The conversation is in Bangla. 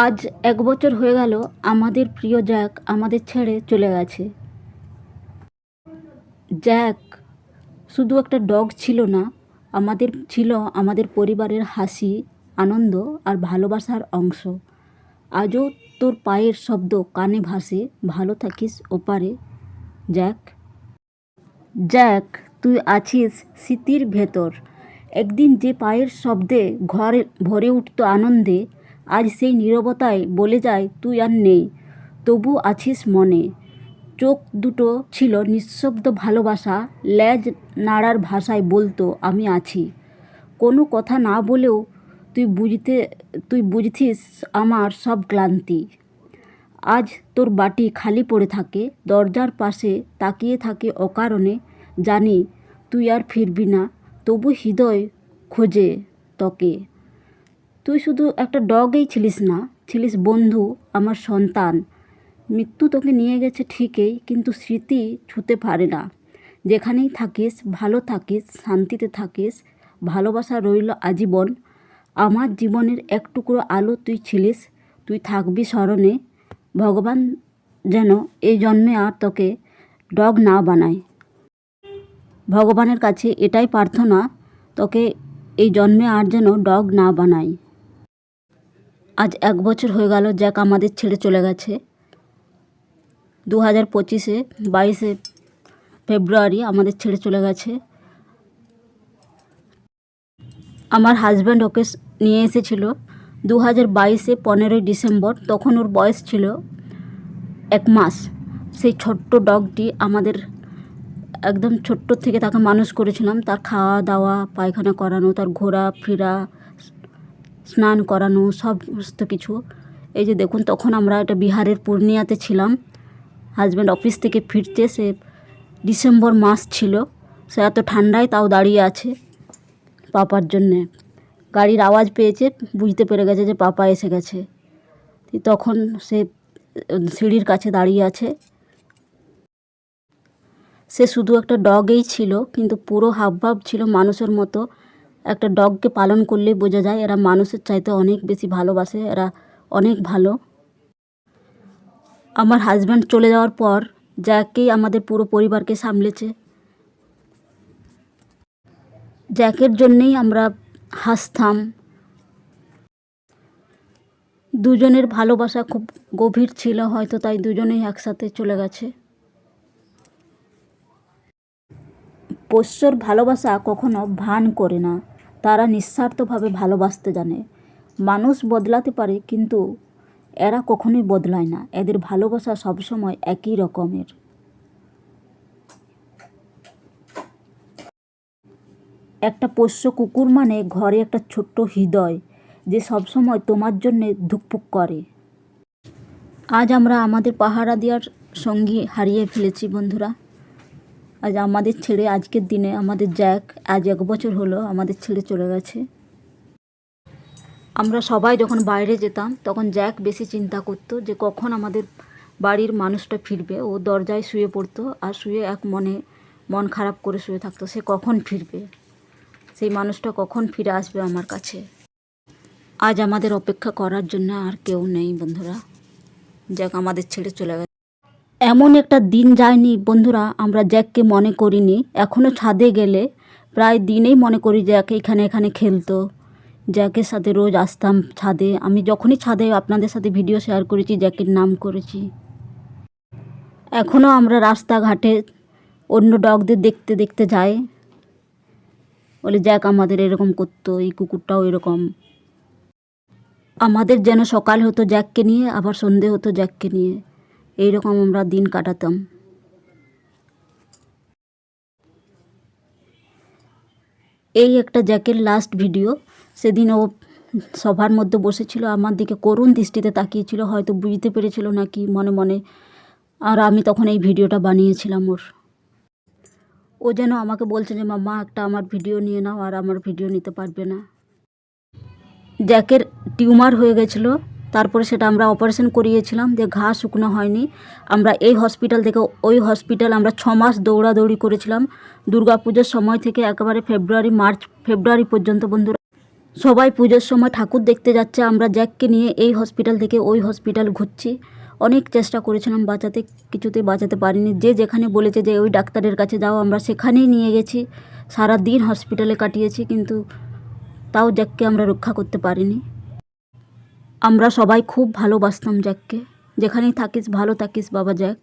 আজ ১ বছর হয়ে গেল আমাদের প্রিয় জ্যাক আমাদের ছেড়ে চলে গেছে। জ্যাক শুধু একটা ডগ ছিল না, আমাদের পরিবারের হাসি, আনন্দ আর ভালোবাসার অংশ। আজও তোর পায়ের শব্দ কানে ভাসে। ভালো থাকিস ওপারে জ্যাক। জ্যাক, তুই আছিস স্মৃতির ভেতর। একদিন যে পায়ের শব্দে ঘর ভরে উঠত আনন্দে, আজ সেই নীরবতায় বলে যায় তুই আর নেই, তবু আছিস মনে। চোখ দুটো ছিল নিঃশব্দ ভালোবাসা, লেজ নাড়ার ভাষায় বলতো আমি আছি। কোনো কথা না বলেও তুই বুঝতিস আমার সব ক্লান্তি। আজ তোর বাটি খালি পড়ে থাকে, দরজার পাশে তাকিয়ে থাকে অকারণে। জানি তুই আর ফিরবি না, তবু হৃদয় খোঁজে তোকে। তুই শুধু একটা ডগই ছিলিস না, ছিলিস বন্ধু, আমার সন্তান। মৃত্যু তোকে নিয়ে গেছে ঠিকই, কিন্তু স্মৃতি ছুঁতে পারে না। যেখানেই থাকিস ভালো থাকিস, শান্তিতে থাকিস। ভালোবাসা রইল আজীবন। আমার জীবনের এক টুকরো আলো তুই ছিলিস, তুই থাকবি স্মরণে। ভগবান যেন এই জন্মে আর তোকে ডগ না বানায়। ভগবানের কাছে এটাই প্রার্থনা, তোকে এই জন্মে আর যেন ডগ না বানায়। আজ ১ বছর হয়ে গেল জ্যাক আমাদের ছেড়ে চলে গেছে। 2025-এ 22শে ফেব্রুয়ারি আমাদের ছেড়ে চলে গেছে। আমার হাজব্যান্ড ওকে নিয়ে এসেছিল 2022-এ 15ই ডিসেম্বর। তখন ওর বয়স ছিল 1 মাস। সেই ছোট্ট ডগটি আমাদের একদম ছোট্ট থেকে তাকে মানুষ করেছিলাম। তার খাওয়া দাওয়া, পায়খানা করানো, তার ঘোরাফেরা, স্নান করানো, সমস্ত কিছু। এই যে দেখুন, তখন আমরা এটা বিহারের পূর্ণিয়াতে ছিলাম। হাজব্যান্ড অফিস থেকে ফিরছে, সে ডিসেম্বর মাস ছিল। সে এত ঠান্ডায় তাও দাঁড়িয়ে আছে পাপার জন্যে। গাড়ির আওয়াজ পেয়েছে, বুঝতে পেরে গেছে যে পাপা এসে গেছে। তখন সে সিঁড়ির কাছে দাঁড়িয়ে আছে। সে শুধু একটা ডগই ছিল, কিন্তু পুরো হাবভাব ছিল মানুষের মতো। একটা ডগকে পালন করলেই বোঝা যায় এরা মানুষের চাইতে অনেক বেশি ভালোবাসে, এরা অনেক ভালো। আমার হাজব্যান্ড চলে যাওয়ার পর জ্যাকই আমাদের পুরো পরিবারকে সামলেছে। জ্যাকের জন্যেই আমরা হাসতাম। দুজনের ভালোবাসা খুব গভীর ছিল, হয়তো তাই দুজনেই একসাথে চলে গেছে। পোষ্যর ভালোবাসা কখনো ভান করে না, তারা নিঃস্বার্থভাবে ভালোবাসতে জানে। মানুষ বদলাতে পারে, কিন্তু এরা কখনোই বদলায় না। এদের ভালোবাসা সবসময় একই রকমের। একটা পোষ্য কুকুর মানে ঘরে একটা ছোট্ট হৃদয়, যে সবসময় তোমার জন্যে ধুকপুক করে। আজ আমরা আমাদের পাহারা দেওয়ার সঙ্গী হারিয়ে ফেলেছি বন্ধুরা। আজ আমাদের ছেড়ে, আজকের দিনে আমাদের জ্যাক আজ 1 বছর হলো আমাদের ছেড়ে চলে গেছে। আমরা সবাই যখন বাইরে যেতাম তখন জ্যাক বেশি চিন্তা করতো যে কখন আমাদের বাড়ির মানুষটা ফিরবে। ও দরজায় শুয়ে পড়তো আর শুয়ে মন খারাপ করে শুয়ে থাকতো, সে কখন ফিরবে, সেই মানুষটা কখন ফিরে আসবে আমার কাছে। আজ আমাদের অপেক্ষা করার জন্য আর কেউ নেই বন্ধুরা। জ্যাক আমাদের ছেড়ে চলে গেছে। এমন একটা দিন যায়নি বন্ধুরা আমরা জ্যাককে মনে করিনি। এখনও ছাদে গেলে প্রায় দিনেই মনে করি জ্যাক এখানে খেলতো। জ্যাকের সাথে রোজ আসতাম ছাদে। আমি যখনই ছাদে আপনাদের সাথে ভিডিও শেয়ার করেছি জ্যাকের নাম করেছি। এখনও আমরা রাস্তাঘাটে অন্য ডগদের দেখতে দেখতে যাই, বলে জ্যাক আমাদের এরকম করতো, এই কুকুরটাও এরকম। আমাদের যেন সকাল হতো জ্যাককে নিয়ে, আবার সন্ধে হতো জ্যাককে নিয়ে, এইরকম আমরা দিন কাটাতাম। এই একটা জ্যাকের লাস্ট ভিডিও। সেদিন ও সবার মধ্যে বসেছিল, আমার দিকে করুণ দৃষ্টিতে তাকিয়েছিল, হয়তো বুঝতে পেরেছিল নাকি মনে মনে। আর আমি তখন এই ভিডিওটা বানিয়েছিলাম ওর। ও যেন আমাকে বলছে যে মাম্মা একটা আমার ভিডিও নিয়ে নাও, আর আমার ভিডিও নিতে পারবে না। জ্যাকের টিউমার হয়ে গেছিলো, তারপরে সেটা আমরা অপারেশন করিয়েছিলাম, যে ঘা শুকনো হয়নি। আমরা এই হসপিটাল থেকে ওই হসপিটাল আমরা 6 মাস দৌড়াদৌড়ি করেছিলাম। দুর্গাপুজোর সময় থেকে একেবারে ফেব্রুয়ারি পর্যন্ত বন্ধুরা। সবাই পুজোর সময় ঠাকুর দেখতে যাচ্ছে, আমরা জ্যাককে নিয়ে এই হসপিটাল থেকে ওই হসপিটাল ঘুরছি। অনেক চেষ্টা করেছিলাম বাঁচাতে, কিছুতেই বাঁচাতে পারিনি। যে যেখানে বলেছে যে ওই ডাক্তারের কাছে যাও, আমরা সেখানেই নিয়ে গেছি, সারা দিন হসপিটালে কাটিয়েছি, কিন্তু তাও জ্যাককে আমরা রক্ষা করতে পারিনি। আমরা সবাই খুব ভালোবাসতাম জ্যাককে। যেখানেই থাকিস ভালো থাকিস বাবা জ্যাক।